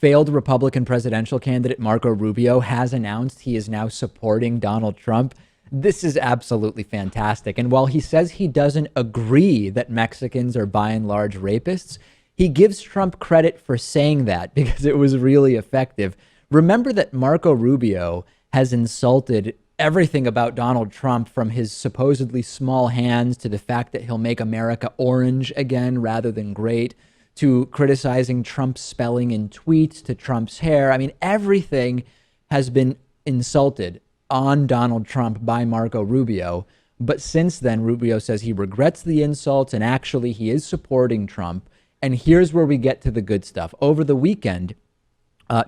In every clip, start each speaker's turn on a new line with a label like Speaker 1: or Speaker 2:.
Speaker 1: failed Republican presidential candidate Marco Rubio has announced he is now supporting Donald Trump. This is absolutely fantastic. And while he says he doesn't agree that Mexicans are by and large rapists, he gives Trump credit for saying that because it was really effective. Remember that Marco Rubio has insulted everything about Donald Trump, from his supposedly small hands to the fact that he'll make America orange again rather than great, to criticizing Trump's spelling in tweets, to Trump's hair. I mean, everything has been insulted on Donald Trump by Marco Rubio. But since then, Rubio says he regrets the insults and actually he is supporting Trump. And here's where we get to the good stuff. Over the weekend,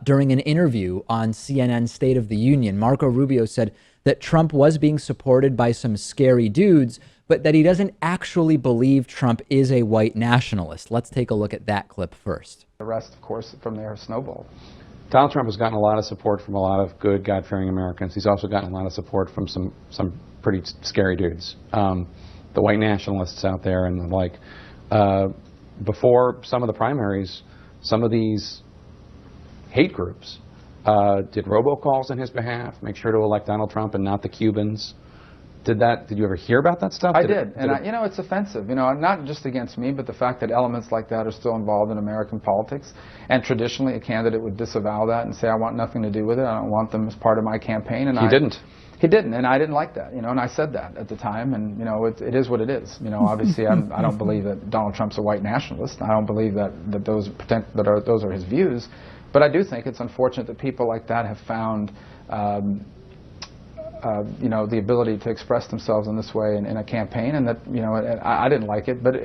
Speaker 1: during an interview on CNN State of the Union, Marco Rubio said that Trump was being supported by some scary dudes, but that he doesn't actually believe Trump is a white nationalist. Let's take a look at that clip first.
Speaker 2: The rest, of course, from there snowballed.
Speaker 3: Donald Trump has gotten a lot of support from a lot of good, God-fearing Americans. He's also gotten a lot of support from some pretty scary dudes, the white nationalists out there and the like. Before some of the primaries, some of these hate groups did robocalls on his behalf, make sure to elect Donald Trump and not the Cubans. Did you ever hear about that stuff?
Speaker 2: I did. You know, it's offensive. You know, not just against me, but the fact that elements like that are still involved in American politics. And traditionally, a candidate would disavow that and say, I want nothing to do with it. I don't want them as part of my campaign. And
Speaker 3: he didn't.
Speaker 2: He didn't, and I didn't like that. You know, and I said that at the time. And you know, it is what it is. You know, obviously, I don't believe that Donald Trump's a white nationalist. I don't believe that those are his views. But I do think it's unfortunate that people like that have found you know, the ability to express themselves in this way in a campaign, and that, you know, I didn't like it, but if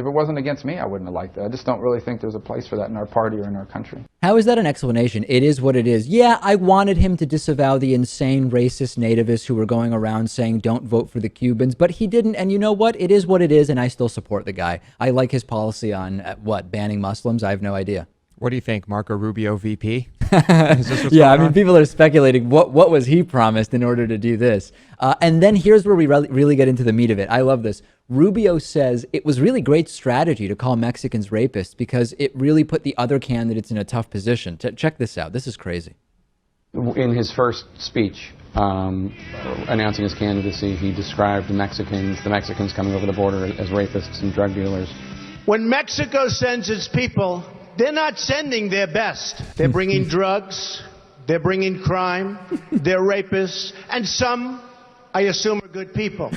Speaker 2: it wasn't against me, I wouldn't have liked it. I just don't really think there's a place for that in our party or in our country.
Speaker 1: How is that an explanation? It is what it is. Yeah, I wanted him to disavow the insane racist nativists who were going around saying don't vote for the Cubans, but he didn't. And you know what? It is what it is, and I still support the guy. I like his policy on, banning Muslims? I have no idea.
Speaker 4: What do you think, Marco Rubio VP?
Speaker 1: Yeah, I mean, people are speculating what was he promised in order to do this. And then here's where we really get into the meat of it. I love this. Rubio says it was really great strategy to call Mexicans rapists because it really put the other candidates in a tough position. Check this out. This is crazy.
Speaker 3: In his first speech announcing his candidacy, he described the Mexicans coming over the border as rapists and drug dealers.
Speaker 5: When Mexico sends its people, they're not sending their best. They're bringing drugs, they're bringing crime, they're rapists, and some, I assume, are good people.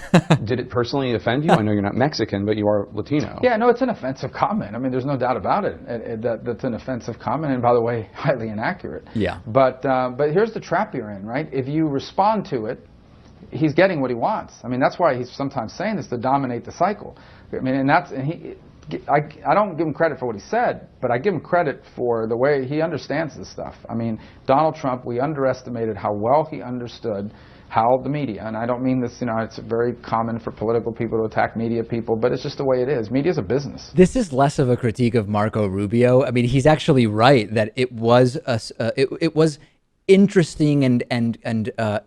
Speaker 3: Did it personally offend you? I know you're not Mexican, but you are Latino.
Speaker 2: Yeah, no, it's an offensive comment. I mean, there's no doubt about it. That's an offensive comment, and by the way, highly inaccurate.
Speaker 1: Yeah.
Speaker 2: But here's the trap you're in, right? If you respond to it, he's getting what he wants. I mean, that's why he's sometimes saying this, to dominate the cycle. I mean, I don't give him credit for what he said, but I give him credit for the way he understands this stuff. I mean, Donald Trump, we underestimated how well he understood how the media, and I don't mean this, you know, it's very common for political people to attack media people, but it's just the way it is. Media's a business.
Speaker 1: This is less of a critique of Marco Rubio. I mean, he's actually right that it was it was interesting and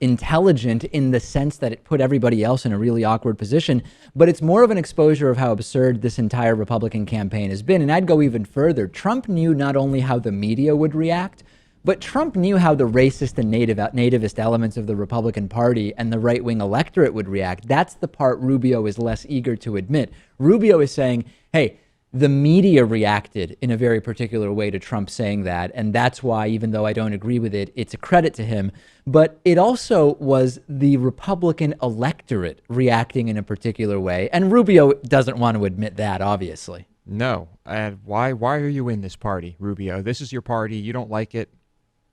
Speaker 1: intelligent in the sense that it put everybody else in a really awkward position, but it's more of an exposure of how absurd this entire Republican campaign has been. And I'd go even further. Trump knew not only how the media would react, but Trump knew how the racist and nativist elements of the Republican Party and the right-wing electorate would react. That's the part Rubio is less eager to admit. Rubio is saying, hey, the media reacted in a very particular way to Trump saying that, and that's why, even though I don't agree with it, it's a credit to him. But it also was the Republican electorate reacting in a particular way, and Rubio doesn't want to admit that, obviously.
Speaker 4: No. And why are you in this party, Rubio? This is your party. You don't like it.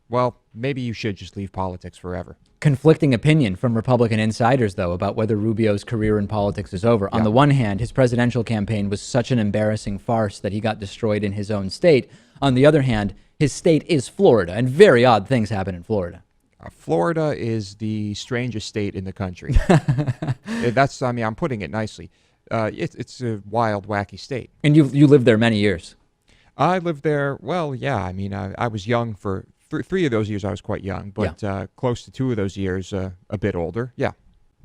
Speaker 4: Well, maybe you should just leave politics forever.
Speaker 1: Conflicting opinion from Republican insiders, though, about whether Rubio's career in politics is over. On the one hand, his presidential campaign was such an embarrassing farce that he got destroyed in his own state. On the other hand, his state is Florida, and very odd things happen in Florida.
Speaker 4: Florida is the strangest state in the country. That's, I mean, I'm putting it nicely. It's a wild, wacky state.
Speaker 1: And you lived there many years.
Speaker 4: I lived there, well, yeah. I mean, I was young for 3 of those years. I was quite young, but close to 2 of those years, a bit older. Yeah.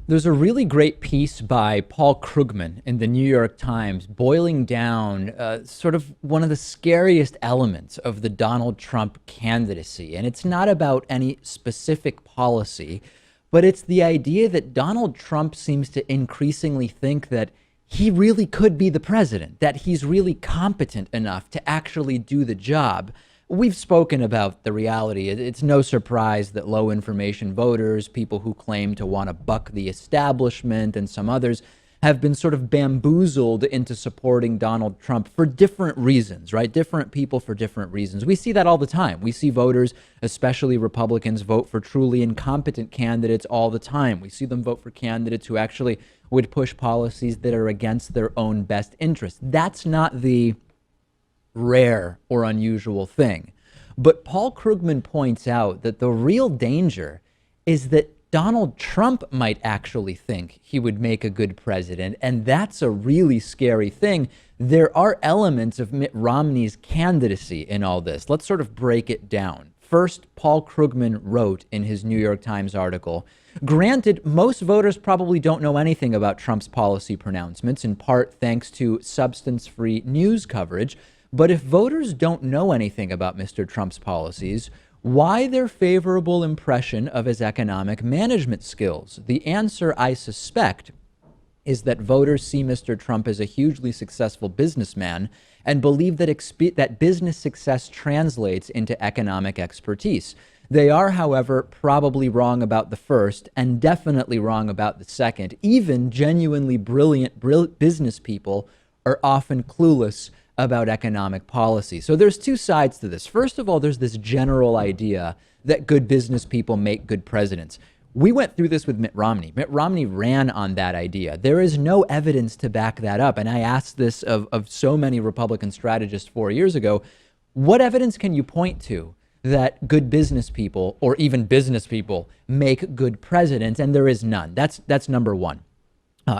Speaker 1: There's a really great piece by Paul Krugman in the New York Times boiling down sort of one of the scariest elements of the Donald Trump candidacy. And it's not about any specific policy, but it's the idea that Donald Trump seems to increasingly think that he really could be the president, that he's really competent enough to actually do the job. We've spoken about the reality. It's no surprise that low information voters, people who claim to want to buck the establishment, and some others have been sort of bamboozled into supporting Donald Trump for different reasons, right? Different people for different reasons. We see that all the time. We see voters, especially Republicans, vote for truly incompetent candidates all the time. We see them vote for candidates who actually would push policies that are against their own best interests. That's not the rare or unusual thing. But Paul Krugman points out that the real danger is that Donald Trump might actually think he would make a good president, and that's a really scary thing. There are elements of Mitt Romney's candidacy in all this. Let's sort of break it down. First, Paul Krugman wrote in his New York Times article, granted, most voters probably don't know anything about Trump's policy pronouncements, in part thanks to substance-free news coverage. But if voters don't know anything about Mr. Trump's policies, why their favorable impression of his economic management skills? The answer, I suspect, is that voters see Mr. Trump as a hugely successful businessman and believe that that business success translates into economic expertise. They are, however, probably wrong about the first and definitely wrong about the second. Even genuinely brilliant business people are often clueless about economic policy. So there's two sides to this. First of all, there's this general idea that good business people make good presidents. We went through this with Mitt Romney. Mitt Romney ran on that idea. There is no evidence to back that up. And I asked this of so many Republican strategists 4 years ago, what evidence can you point to that good business people or even business people make good presidents? And there is none. That's number one.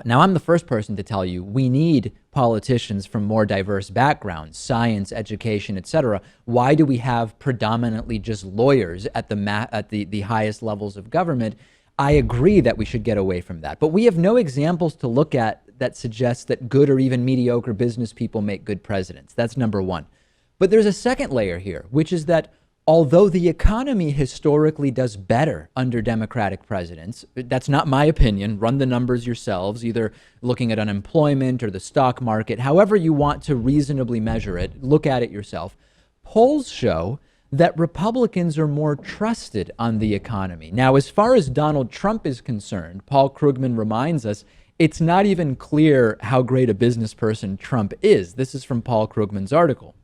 Speaker 1: Now, I'm the first person to tell you we need politicians from more diverse backgrounds, science, education, etc. Why do we have predominantly just lawyers at the highest levels of government? I agree that we should get away from that. But we have no examples to look at that suggest that good or even mediocre business people make good presidents. That's number one. But there's a second layer here, which is that although the economy historically does better under Democratic presidents, that's not my opinion. Run the numbers yourselves, either looking at unemployment or the stock market, however you want to reasonably measure it, look at it yourself. Polls show that Republicans are more trusted on the economy. Now, as far as Donald Trump is concerned, Paul Krugman reminds us it's not even clear how great a business person Trump is. This is from Paul Krugman's article.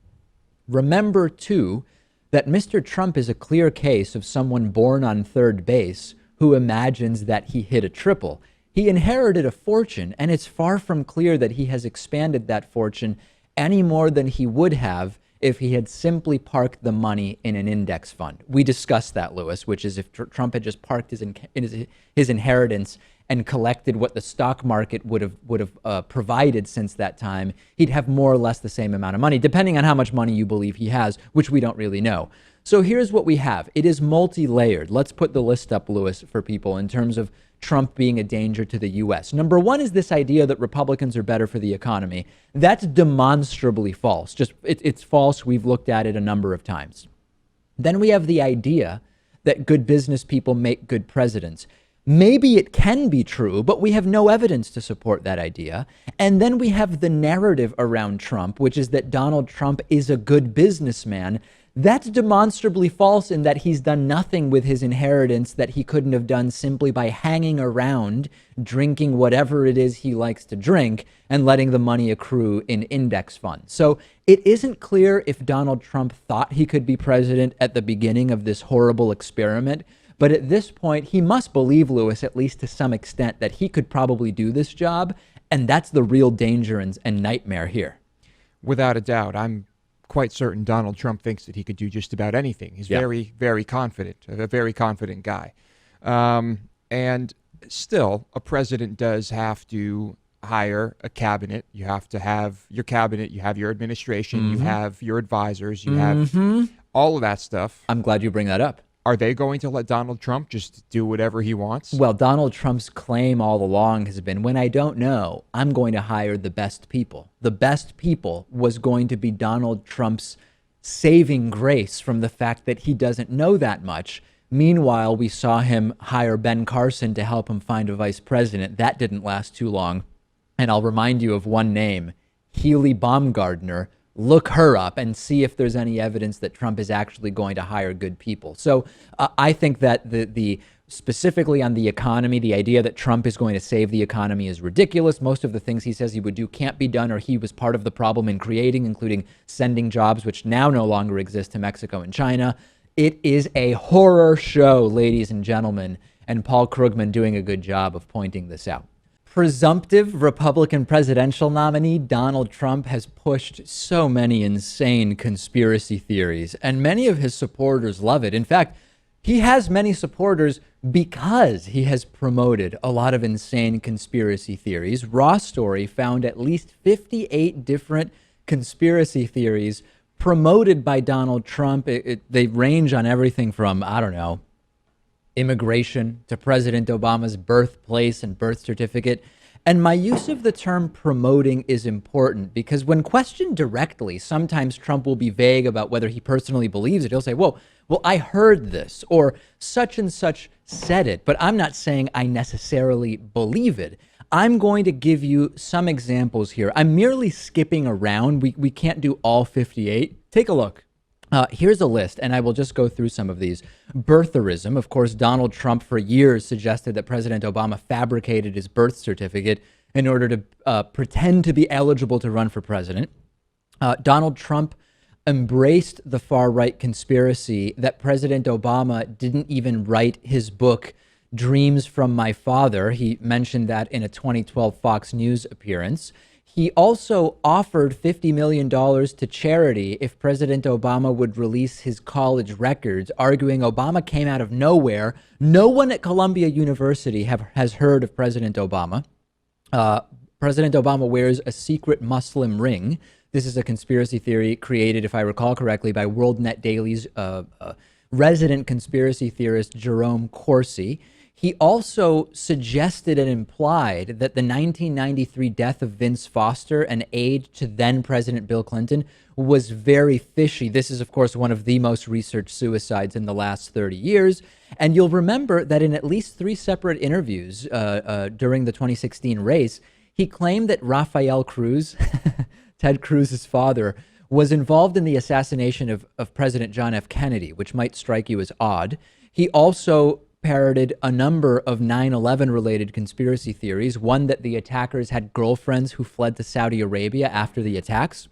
Speaker 1: Remember, too, that Mr. Trump is a clear case of someone born on third base who imagines that he hit a triple. He inherited a fortune, and it's far from clear that he has expanded that fortune any more than he would have if he had simply parked the money in an index fund. We discussed that, Lewis, which is if Trump had just parked his inheritance and collected what the stock market would have provided since that time, he'd have more or less the same amount of money, depending on how much money you believe he has, which we don't really know. So here's what we have. It is multi-layered. Let's put the list up, Lewis, for people in terms of Trump being a danger to the U.S. Number one is this idea that Republicans are better for the economy. That's demonstrably false. It's false. We've looked at it a number of times. Then we have the idea that good business people make good presidents. Maybe it can be true, but we have no evidence to support that idea. And then we have the narrative around Trump, which is that Donald Trump is a good businessman. That's demonstrably false in that he's done nothing with his inheritance that he couldn't have done simply by hanging around, drinking whatever it is he likes to drink, and letting the money accrue in index funds. So it isn't clear if Donald Trump thought he could be president at the beginning of this horrible experiment. But at this point, he must believe, Lewis, at least to some extent, that he could probably do this job. And that's the real danger and nightmare here.
Speaker 4: Without a doubt. I'm quite certain Donald Trump thinks that he could do just about anything. He's very, very confident, a very confident guy. And still, a president does have to hire a cabinet. You have to have your cabinet, you have your administration, you have your advisors, you have all of that stuff.
Speaker 1: I'm glad you bring that up.
Speaker 4: Are they going to let Donald Trump just do whatever he wants?
Speaker 1: Well, Donald Trump's claim all along has been, when I don't know, I'm going to hire the best people. The best people was going to be Donald Trump's saving grace from the fact that he doesn't know that much. Meanwhile, we saw him hire Ben Carson to help him find a vice president. That didn't last too long. And I'll remind you of one name, Healy Baumgardner. Look her up and see if there's any evidence that Trump is actually going to hire good people. So I think that the specifically on the economy, the idea that Trump is going to save the economy is ridiculous. Most of the things he says he would do can't be done, or he was part of the problem in creating, including sending jobs, which now no longer exist, to Mexico and China. It is a horror show, ladies and gentlemen, and Paul Krugman doing a good job of pointing this out. Presumptive Republican presidential nominee Donald Trump has pushed so many insane conspiracy theories, and many of his supporters love it. In fact, he has many supporters because he has promoted a lot of insane conspiracy theories. Raw Story found at least 58 different conspiracy theories promoted by Donald Trump. They range on everything from, I don't know, immigration to President Obama's birthplace and birth certificate. And my use of the term promoting is important because when questioned directly, sometimes Trump will be vague about whether he personally believes it. He'll say, whoa, well, I heard this, or such and such said it, but I'm not saying I necessarily believe it. I'm going to give you some examples here. I'm merely skipping around. We can't do all 58. Take a look. Here's a list, and I will just go through some of these. Birtherism. Of course, Donald Trump for years suggested that President Obama fabricated his birth certificate in order to pretend to be eligible to run for president. Donald Trump embraced the far-right conspiracy that President Obama didn't even write his book, Dreams from My Father. He mentioned that in a 2012 Fox News appearance. He also offered $50 million to charity if President Obama would release his college records, arguing Obama came out of nowhere. No one at Columbia University has heard of President Obama. President Obama wears a secret Muslim ring. This is a conspiracy theory created, if I recall correctly, by WorldNet Daily's resident conspiracy theorist Jerome Corsi. He also suggested and implied that the 1993 death of Vince Foster, an aide to then President Bill Clinton, was very fishy. This is, of course, one of the most researched suicides in the last 30 years. And you'll remember that in at least 3 separate interviews during the 2016 race, he claimed that Rafael Cruz, Ted Cruz's father, was involved in the assassination of President John F. Kennedy, which might strike you as odd. He also parroted a number of 9/11 related conspiracy theories, one that the attackers had girlfriends who fled to Saudi Arabia after the attacks,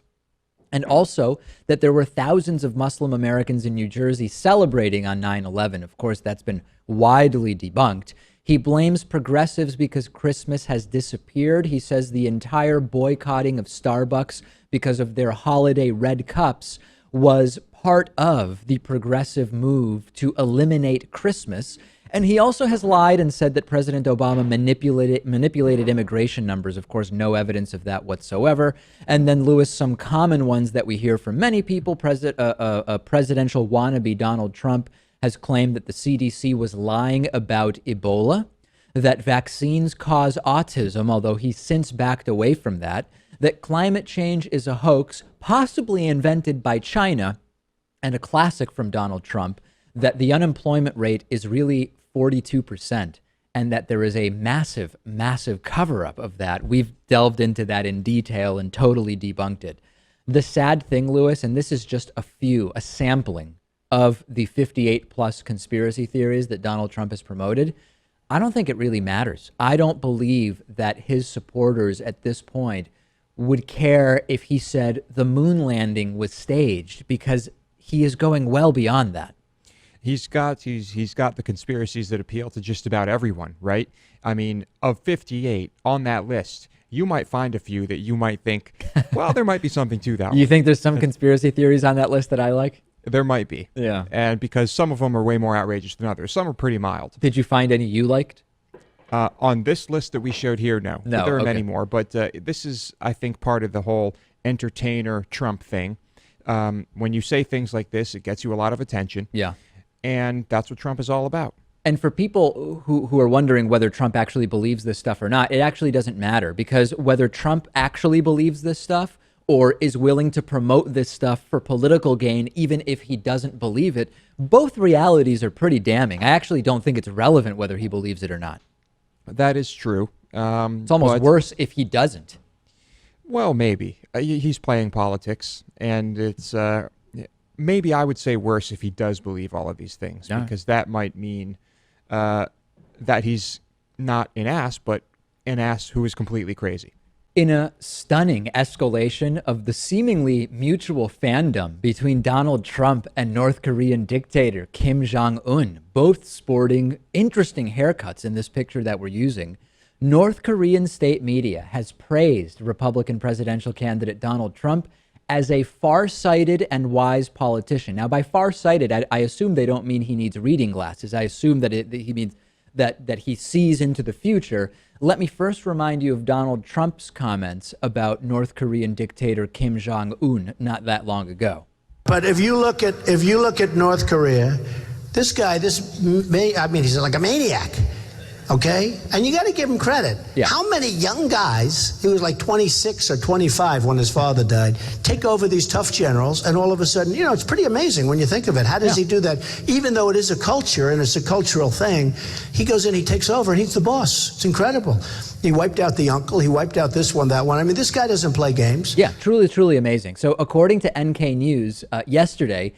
Speaker 1: and also that there were thousands of Muslim Americans in New Jersey celebrating on 9/11. Of course, that's been widely debunked. He blames progressives because Christmas has disappeared. He says the entire boycotting of Starbucks because of their holiday red cups was part of the progressive move to eliminate Christmas. And he also has lied and said that President Obama manipulated immigration numbers. Of course, no evidence of that whatsoever. And then, Lewis, some common ones that we hear from many people. A presidential wannabe, Donald Trump, has claimed that the CDC was lying about Ebola, that vaccines cause autism, although he's since backed away from that climate change is a hoax, possibly invented by China, and a classic from Donald Trump, that the unemployment rate is really 42%, and that there is a massive, massive cover-up of that. We've delved into that in detail and totally debunked it. The sad thing, Lewis, and this is just a sampling of the 58-plus conspiracy theories that Donald Trump has promoted, I don't think it really matters. I don't believe that his supporters at this point would care if he said the moon landing was staged, because he is going well beyond that.
Speaker 4: He's got the conspiracies that appeal to just about everyone, right? I mean, of 58 on that list, you might find a few that you might think, well, there might be something to that.
Speaker 1: You think there's some conspiracy theories on that list that I like?
Speaker 4: There might be.
Speaker 1: Yeah.
Speaker 4: And because some of them are way more outrageous than others. Some are pretty mild.
Speaker 1: Did you find any you liked?
Speaker 4: On this list that we showed here, no.
Speaker 1: No,
Speaker 4: there are
Speaker 1: okay.
Speaker 4: many more. But this is, I think, part of the whole entertainer Trump thing. When you say things like this, it gets you a lot of attention.
Speaker 1: Yeah.
Speaker 4: and that's what Trump is all about.
Speaker 1: And for people who are wondering whether Trump actually believes this stuff or not, it actually doesn't matter, because whether Trump actually believes this stuff or is willing to promote this stuff for political gain, even if he doesn't believe it, both realities are pretty damning. I actually don't think it's relevant whether he believes it or not.
Speaker 4: That is true.
Speaker 1: It's almost worse if he doesn't.
Speaker 4: Well, maybe. He's playing politics, and it's maybe I would say worse if he does believe all of these things, because that might mean that he's not an ass, but an ass who is completely crazy.
Speaker 1: In a stunning escalation of the seemingly mutual fandom between Donald Trump and North Korean dictator Kim Jong-un, both sporting interesting haircuts in this picture that we're using, North Korean state media has praised Republican presidential candidate Donald Trump as a far-sighted and wise politician. Now, by far-sighted, I assume they don't mean he needs reading glasses. I assume that he means that he sees into the future. Let me first remind you of Donald Trump's comments about North Korean dictator Kim Jong-un not that long ago.
Speaker 6: But if you look at North Korea, this guy, he's like a maniac. Okay? And you got to give him credit.
Speaker 1: Yeah.
Speaker 6: How many young guys, he was like 26 or 25 when his father died, take over these tough generals, and all of a sudden, it's pretty amazing when you think of it. How does he do that? Even though it is a culture and it's a cultural thing, he goes in, he takes over, and he's the boss. It's incredible. He wiped out the uncle. He wiped out this one, that one. I mean, this guy doesn't play games.
Speaker 1: Yeah, truly, truly amazing. So according to NK News, yesterday,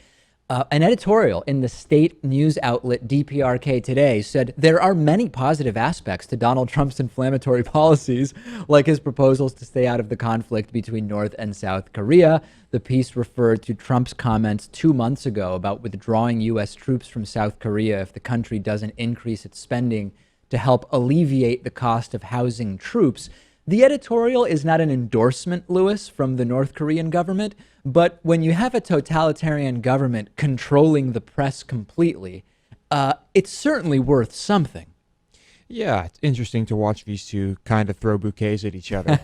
Speaker 1: an editorial in the state news outlet DPRK Today said there are many positive aspects to Donald Trump's inflammatory policies, like his proposals to stay out of the conflict between North and South Korea. The piece referred to Trump's comments 2 months ago about withdrawing U.S. troops from South Korea if the country doesn't increase its spending to help alleviate the cost of housing troops. The editorial is not an endorsement, Lewis, from the North Korean government, but when you have a totalitarian government controlling the press completely, it's certainly worth something.
Speaker 4: Yeah, it's interesting to watch these two kind of throw bouquets at each other.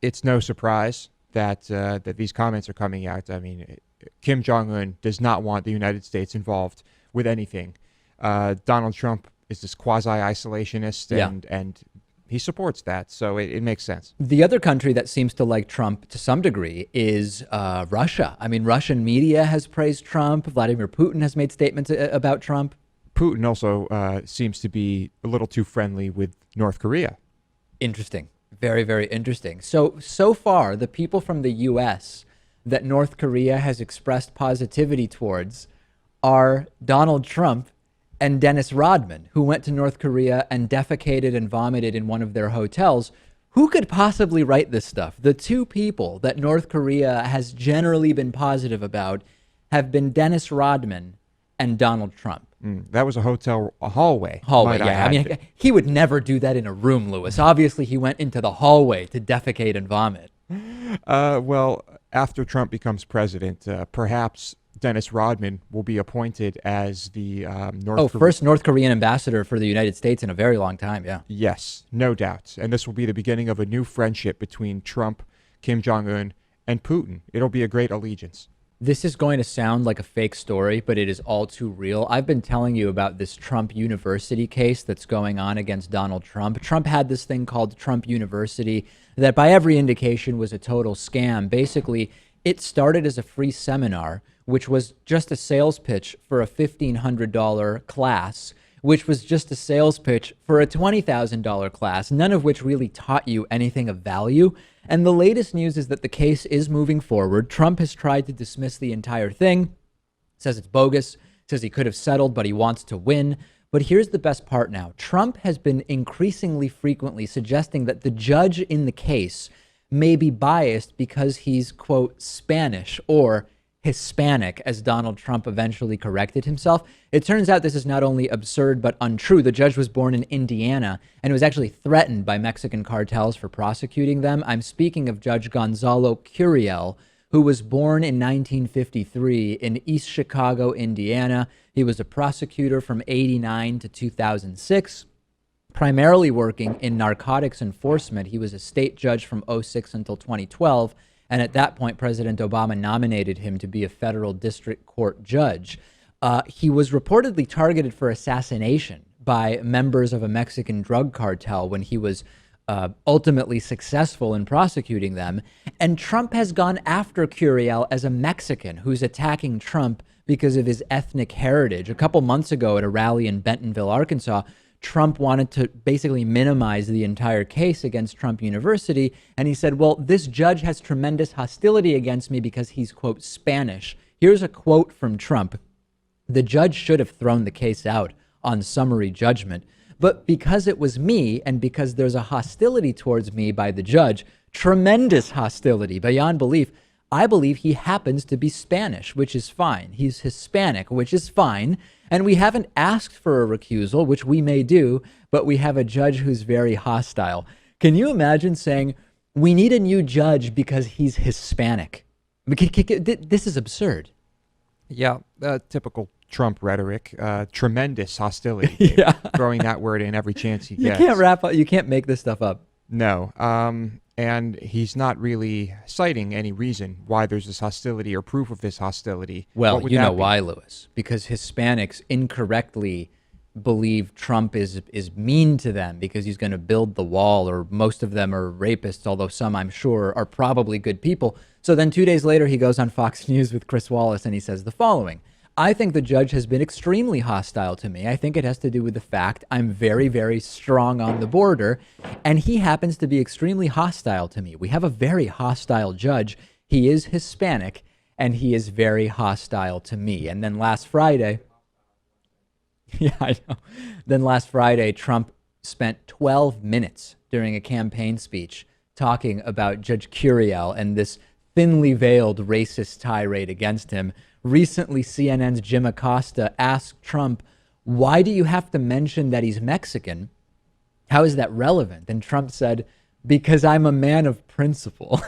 Speaker 4: It's no surprise that these comments are coming out. I mean, Kim Jong-un does not want the United States involved with anything. Donald Trump is this quasi-isolationist, and he supports that, so it makes sense.
Speaker 1: The other country that seems to like Trump to some degree is Russia. I mean, Russian media has praised Trump. Vladimir Putin has made statements about Trump.
Speaker 4: Putin also seems to be a little too friendly with North Korea.
Speaker 1: Interesting. Very, very interesting. So far, the people from the U.S. that North Korea has expressed positivity towards are Donald Trump and Dennis Rodman, who went to North Korea and defecated and vomited in one of their hotels. Who could possibly write this stuff? The two people that North Korea has generally been positive about have been Dennis Rodman and Donald Trump.
Speaker 4: That was a hallway.
Speaker 1: Hallway, yeah. I mean, he would never do that in a room, Lewis. Obviously, he went into the hallway to defecate and vomit.
Speaker 4: Well, after Trump becomes president, perhaps Dennis Rodman will be appointed as the
Speaker 1: first North Korean ambassador for the United States in a very long time, yeah.
Speaker 4: Yes, no doubt. And this will be the beginning of a new friendship between Trump, Kim Jong-un, and Putin. It'll be a great allegiance.
Speaker 1: This is going to sound like a fake story, but it is all too real. I've been telling you about this Trump University case that's going on against Donald Trump. Trump had this thing called Trump University that by every indication was a total scam. Basically, it started as a free seminar, which was just a sales pitch for a $1,500 class, which was just a sales pitch for a $20,000 class, none of which really taught you anything of value. And the latest news is that the case is moving forward. Trump has tried to dismiss the entire thing, says it's bogus, says he could have settled, but he wants to win. But here's the best part now. Trump has been increasingly frequently suggesting that the judge in the case may be biased because he's, quote, Spanish or Hispanic, as Donald Trump eventually corrected himself. It turns out this is not only absurd, but untrue. The judge was born in Indiana and was actually threatened by Mexican cartels for prosecuting them. I'm speaking of Judge Gonzalo Curiel, who was born in 1953 in East Chicago, Indiana. He was a prosecutor from 89 to 2006, primarily working in narcotics enforcement. He was a state judge from 2006 until 2012. And at that point, President Obama nominated him to be a federal district court judge. he was reportedly targeted for assassination by members of a Mexican drug cartel when he was ultimately successful in prosecuting them. And Trump has gone after Curiel as a Mexican who's attacking Trump because of his ethnic heritage. A couple months ago at a rally in Bentonville, Arkansas, Trump wanted to basically minimize the entire case against Trump University. And he said, well, this judge has tremendous hostility against me because he's, quote, Spanish. Here's a quote from Trump. The judge should have thrown the case out on summary judgment. But because it was me and because there's a hostility towards me by the judge, tremendous hostility beyond belief, I believe he happens to be Spanish, which is fine. He's Hispanic, which is fine. And we haven't asked for a recusal, which we may do, but we have a judge who's very hostile. Can you imagine saying, we need a new judge because he's Hispanic? This is absurd.
Speaker 4: Yeah, typical Trump rhetoric, tremendous hostility.
Speaker 1: Yeah.
Speaker 4: Throwing that word in every chance he
Speaker 1: You
Speaker 4: gets.
Speaker 1: you can't make this stuff up.
Speaker 4: No. And he's not really citing any reason why there's this hostility or proof of this hostility.
Speaker 1: Well, you know
Speaker 4: be?
Speaker 1: why, Lewis? Because Hispanics incorrectly believe Trump is mean to them because he's going to build the wall, or most of them are rapists, although some, I'm sure, are probably good people. So then 2 days later, he goes on Fox News with Chris Wallace and he says the following. I think the judge has been extremely hostile to me. I think it has to do with the fact I'm very, very strong on the border, and he happens to be extremely hostile to me. We have a very hostile judge. He is Hispanic, and he is very hostile to me. And then last Friday, yeah, I know. Then last Friday, Trump spent 12 minutes during a campaign speech talking about Judge Curiel and this thinly veiled racist tirade against him. Recently, CNN's Jim Acosta asked Trump, why do you have to mention that he's Mexican? How is that relevant? And Trump said, because I'm a man of principle.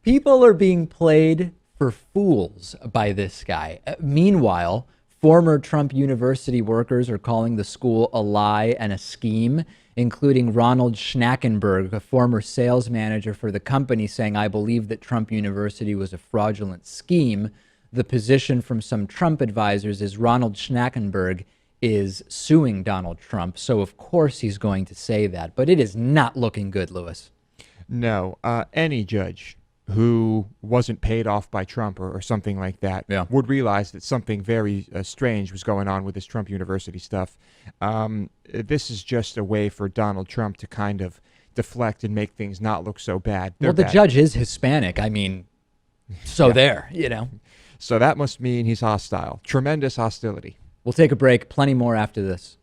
Speaker 1: People are being played for fools by this guy. Meanwhile, former Trump University workers are calling the school a lie and a scheme, including Ronald Schnackenberg, a former sales manager for the company, saying, I believe that Trump University was a fraudulent scheme. The position from some Trump advisors is Ronald Schnackenberg is suing Donald Trump. So, of course, he's going to say that. But it is not looking good, Lewis.
Speaker 4: No. Any judge who wasn't paid off by Trump or something like that would realize that something very strange was going on with this Trump University stuff. This is just a way for Donald Trump to kind of deflect and make things not look so bad.
Speaker 1: Well, the judge is Hispanic. I mean, so there, you know.
Speaker 4: So that must mean he's hostile. Tremendous hostility.
Speaker 1: We'll take a break. Plenty more after this.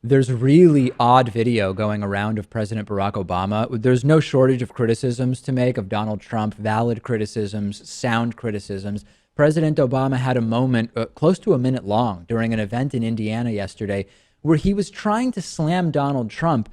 Speaker 1: There's really odd video going around of President Barack Obama. There's no shortage of criticisms to make of Donald Trump, valid criticisms, sound criticisms. President Obama had a moment close to a minute long during an event in Indiana yesterday where he was trying to slam Donald Trump,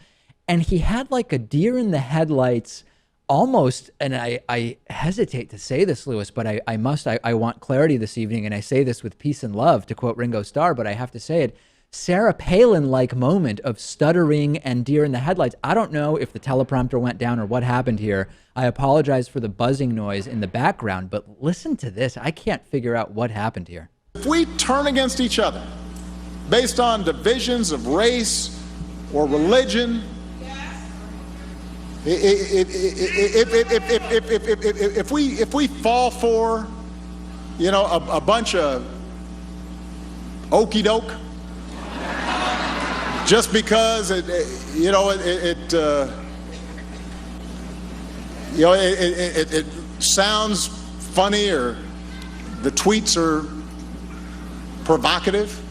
Speaker 1: and he had like a deer in the headlights almost, and I hesitate to say this, Lewis, but I want clarity this evening, and I say this with peace and love, to quote Ringo Starr, but I have to say it. Sarah Palin-like moment of stuttering and deer in the headlights. I don't know if the teleprompter went down or what happened here. I apologize for the buzzing noise in the background, but listen to this. I can't figure out what happened here.
Speaker 7: If we turn against each other based on divisions of race or religion, if we fall for, a bunch of okey doke, just because it sounds funny or the tweets are provocative,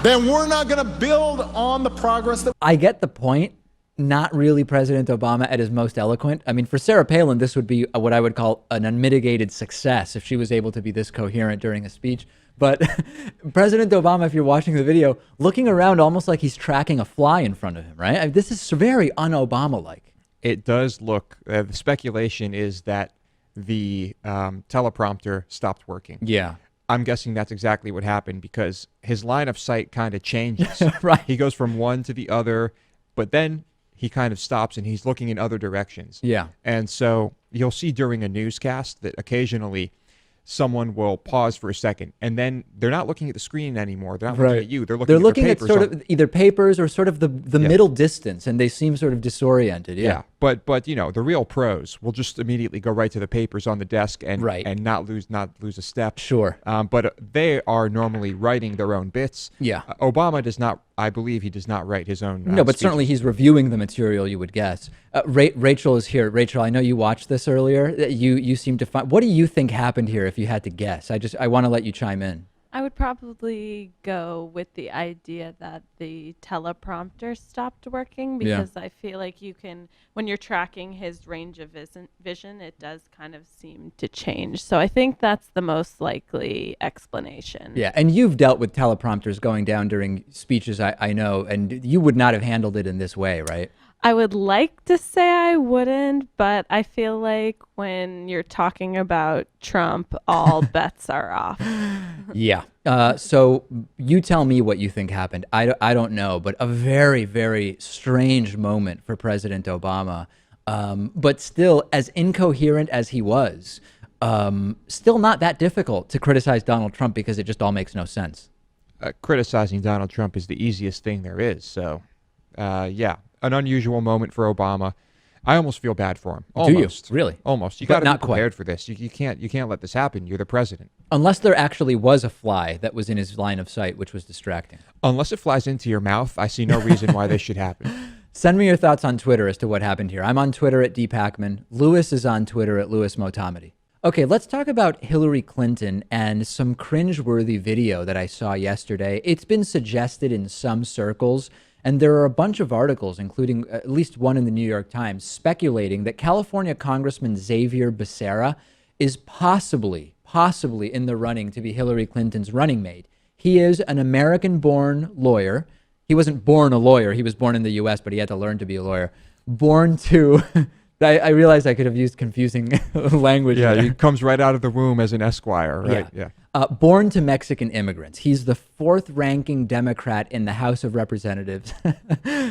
Speaker 7: then we're not going to build on the progress that.
Speaker 1: I get the point. Not really President Obama at his most eloquent. I mean, for Sarah Palin, this would be what I would call an unmitigated success if she was able to be this coherent during a speech. But President Obama, if you're watching the video, looking around almost like he's tracking a fly in front of him, right? I mean, this is very un-Obama-like.
Speaker 4: It does look, the speculation is that the teleprompter stopped working.
Speaker 1: Yeah.
Speaker 4: I'm guessing that's exactly what happened because his line of sight kind of changes.
Speaker 1: Right.
Speaker 4: He goes from one to the other, but then he kind of stops and he's looking in other directions.
Speaker 1: Yeah.
Speaker 4: And so you'll see during a newscast that occasionally someone will pause for a second, and then they're not looking at the screen anymore. They're not looking at you. They're looking
Speaker 1: at
Speaker 4: papers
Speaker 1: sort of either papers or sort of the middle distance, and they seem sort of disoriented. Yeah.
Speaker 4: But you know, the real pros will just immediately go right to the papers on the desk and not lose a step.
Speaker 1: Sure.
Speaker 4: But they are normally writing their own bits.
Speaker 1: Yeah.
Speaker 4: Obama does not. I believe he does not write his own.
Speaker 1: No, but
Speaker 4: speeches.
Speaker 1: certainly he's reviewing the material, you would guess. Rachel is here. Rachel, I know you watched this earlier. You seem to find. What do you think happened here, if you had to guess? I want to let you chime in.
Speaker 8: I would probably go with the idea that the teleprompter stopped working, because I feel like you can, when you're tracking his range of vision, it does kind of seem to change. So I think that's the most likely explanation.
Speaker 1: Yeah, and you've dealt with teleprompters going down during speeches, I know, and you would not have handled it in this way, right?
Speaker 8: I would like to say I wouldn't, but I feel like when you're talking about Trump, all bets are off.
Speaker 1: Yeah. So you tell me what you think happened. I don't know, but a very, very strange moment for President Obama. But still, as incoherent as he was, still not that difficult to criticize Donald Trump, because it just all makes no sense.
Speaker 4: Criticizing Donald Trump is the easiest thing there is. So, yeah. An unusual moment for Obama. I almost feel bad for him. Almost.
Speaker 1: Do you? Really?
Speaker 4: Almost. You
Speaker 1: But
Speaker 4: got to
Speaker 1: not
Speaker 4: be prepared for this. You can't let this happen. You're the president.
Speaker 1: Unless there actually was a fly that was in his line of sight, which was distracting.
Speaker 4: Unless it flies into your mouth, I see no reason why this should happen.
Speaker 1: Send me your thoughts on Twitter as to what happened here. I'm on Twitter at @Pakman. Lewis is on Twitter at @LewisMotamedy. Okay, let's talk about Hillary Clinton and some cringeworthy video that I saw yesterday. It's been suggested in some circles, and there are a bunch of articles, including at least one in the New York Times, speculating that California Congressman Xavier Becerra is possibly in the running to be Hillary Clinton's running mate. He is an American-born lawyer. He wasn't born a lawyer. He was born in the U.S., but he had to learn to be a lawyer. Born to... I realized I could have used confusing language.
Speaker 4: Yeah,
Speaker 1: there.
Speaker 4: he comes right out of the womb as an Esquire, right?
Speaker 1: Yeah. Born to Mexican immigrants. He's the 4th-ranking Democrat in the House of Representatives.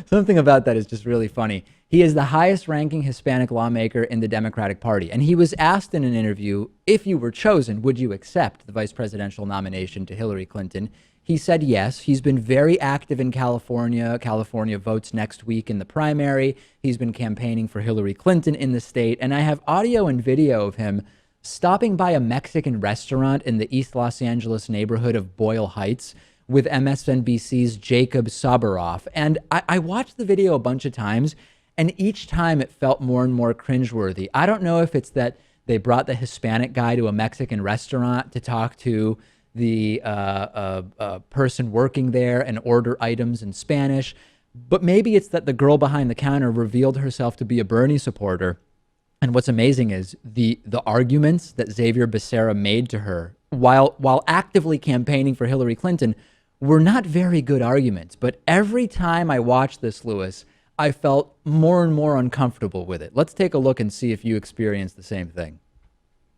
Speaker 1: Something about that is just really funny. He is the highest-ranking Hispanic lawmaker in the Democratic Party. And he was asked in an interview, if you were chosen, would you accept the vice presidential nomination to Hillary Clinton? He said yes. He's been very active in California. California votes next week in the primary. He's been campaigning for Hillary Clinton in the state. And I have audio and video of him stopping by a Mexican restaurant in the East Los Angeles neighborhood of Boyle Heights with MSNBC's Jacob Sabaroff. And I watched the video a bunch of times, and each time it felt more and more cringeworthy. I don't know if it's that they brought the Hispanic guy to a Mexican restaurant to talk to the person working there and order items in Spanish, but maybe it's that the girl behind the counter revealed herself to be a Bernie supporter. And what's amazing is the arguments that Xavier Becerra made to her while actively campaigning for Hillary Clinton were not very good arguments. But every time I watched this, Lewis, I felt more and more uncomfortable with it. Let's take a look and see if you experienced the same thing.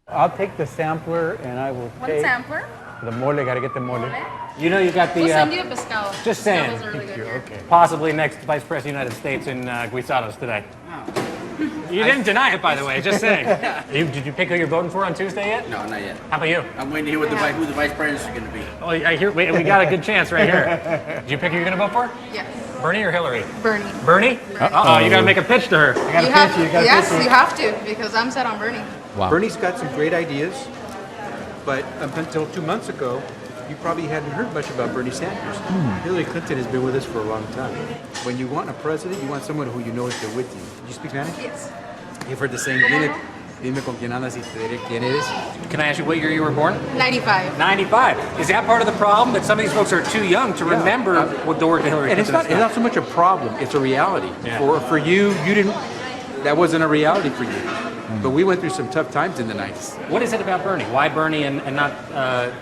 Speaker 9: I'll take the sampler and I will
Speaker 10: One
Speaker 9: take
Speaker 10: sampler?
Speaker 9: the mole. Gotta get the mole. You know you got the.
Speaker 10: We'll send you a pescado.
Speaker 9: Just saying.
Speaker 10: Pescado's really good here.
Speaker 9: Okay. Possibly next Vice President of the United States in Guisados today. You didn't deny it, by the way. Just saying. Did you pick who you're voting for on Tuesday yet?
Speaker 11: No, not yet.
Speaker 9: How about you?
Speaker 11: I'm waiting to hear who the vice president is going to be.
Speaker 9: Oh, I hear. We got a good chance right here. Did you pick who you're going to vote for?
Speaker 10: Yes.
Speaker 9: Bernie or Hillary?
Speaker 10: Bernie.
Speaker 9: Bernie? Uh-oh, you got to make a pitch to her.
Speaker 10: You have to, because I'm set on Bernie.
Speaker 1: Wow.
Speaker 12: Bernie's got some great ideas, but up until 2 months ago, you probably hadn't heard much about Bernie Sanders. Hillary Clinton has been with us for a long time. When you want a president, you want someone who you know is there with you. Do you speak Spanish?
Speaker 10: Yes.
Speaker 12: You've heard the saying, dime con quién andas y te diré quién eres.
Speaker 9: Can I ask you what year you were born?
Speaker 10: 95.
Speaker 9: 95. Is that part of the problem, that some of these folks are too young to remember what the work of Hillary
Speaker 12: And
Speaker 9: Clinton
Speaker 12: it's not so much a problem, it's a reality.
Speaker 9: Yeah.
Speaker 12: For you didn't, that wasn't a reality for you. But we went through some tough times in the 90s.
Speaker 9: What is it about Bernie? Why Bernie and not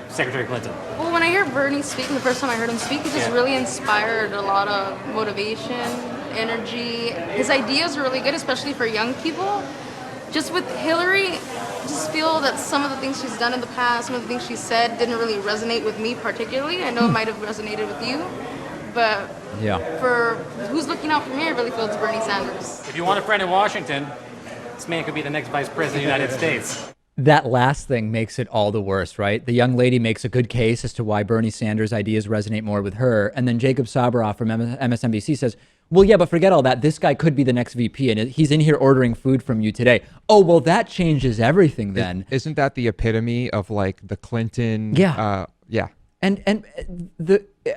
Speaker 9: Secretary Clinton?
Speaker 10: Well, when I hear Bernie speak, the first time I heard him speak, he just really inspired a lot of motivation, energy. His ideas are really good, especially for young people. Just with Hillary, I just feel that some of the things she's done in the past, some of the things she said didn't really resonate with me particularly. I know it might have resonated with you, but for who's looking out for me, I really feel it's Bernie Sanders.
Speaker 9: If you want a friend in Washington, this man could be the next Vice President of the United States.
Speaker 1: That last thing makes it all the worse, right? The young lady makes a good case as to why Bernie Sanders' ideas resonate more with her. And then Jacob Saboroff from MSNBC says, well, yeah, but forget all that. This guy could be the next VP, and he's in here ordering food from you today. Oh, well, that changes everything then.
Speaker 4: Isn't that the epitome of like the Clinton?
Speaker 1: Yeah.
Speaker 4: Yeah.
Speaker 1: And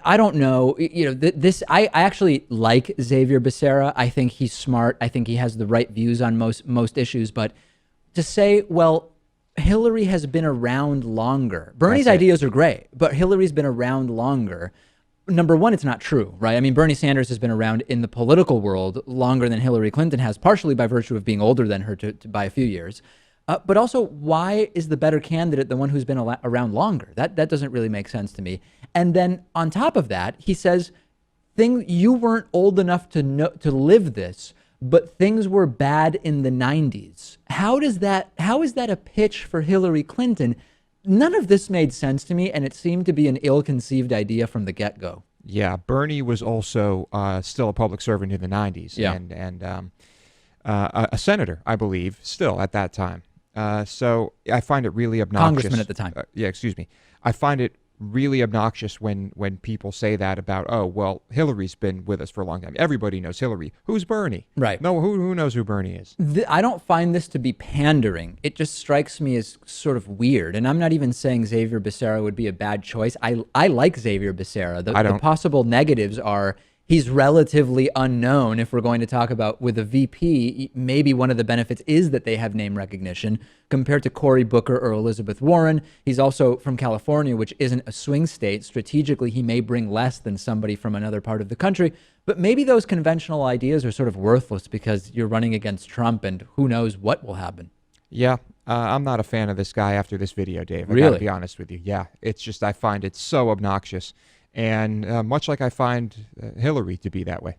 Speaker 1: I don't know, I actually like Xavier Becerra. I think he's smart. I think he has the right views on most issues. But to say, well, Hillary has been around longer. Bernie's ideas are great, but Hillary's been around longer. Number one, it's not true, right? I mean, Bernie Sanders has been around in the political world longer than Hillary Clinton has, partially by virtue of being older than her by a few years. But also, why is the better candidate the one who's been around longer? That doesn't really make sense to me. And then on top of that, he says, you weren't old enough to live this, but things were bad in the 90s. How is that a pitch for Hillary Clinton? None of this made sense to me, and it seemed to be an ill-conceived idea from the get-go.
Speaker 4: Yeah, Bernie was also still a public servant in the 90s, and a senator, I believe, still at that time. So I find it really obnoxious.
Speaker 1: Congressman at the time.
Speaker 4: Excuse me. I find it really obnoxious when people say that about, oh, well, Hillary's been with us for a long time. Everybody knows Hillary. Who's Bernie?
Speaker 1: Right.
Speaker 4: No, who knows who Bernie is?
Speaker 1: I don't find this to be pandering. It just strikes me as sort of weird. And I'm not even saying Xavier Becerra would be a bad choice. I like Xavier Becerra. The possible negatives are he's relatively unknown. If we're going to talk about with a VP, maybe one of the benefits is that they have name recognition compared to Cory Booker or Elizabeth Warren. He's also from California, which isn't a swing state. Strategically, he may bring less than somebody from another part of the country. But maybe those conventional ideas are sort of worthless because you're running against Trump and who knows what will happen.
Speaker 4: Yeah, I'm not a fan of this guy after this video, Dave. I
Speaker 1: Really?
Speaker 4: gotta be honest with you. Yeah, it's just I find it so obnoxious. And much like I find Hillary to be that way.